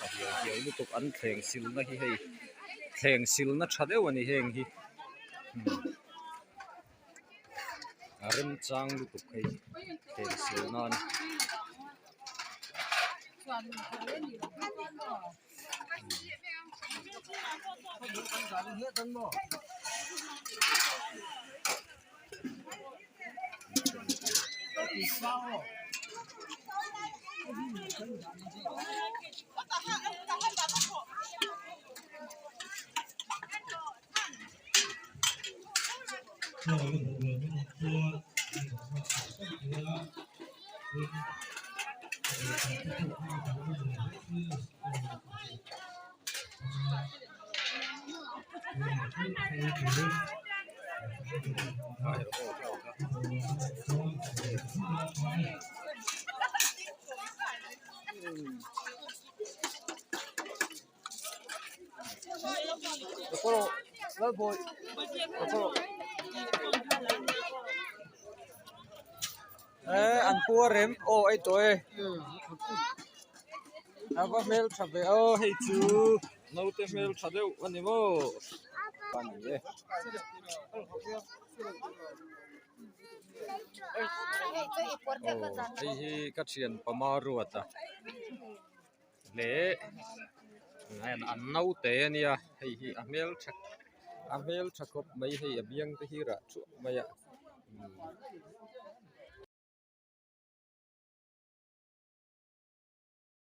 hiểu lu tục ăn thèn sil na hi hei thèn sil na tha deuh ani heng hi rem chang lu tục hei thèn sil na ni ăn cua rem ô ai tôi ava mel thabe ô hey chu no te mel thadeu ani mo pani e hey hi ka thian pamaru ata le an nau te ania hei hi a mel thakop mai hei a biang te hi ra chu mai a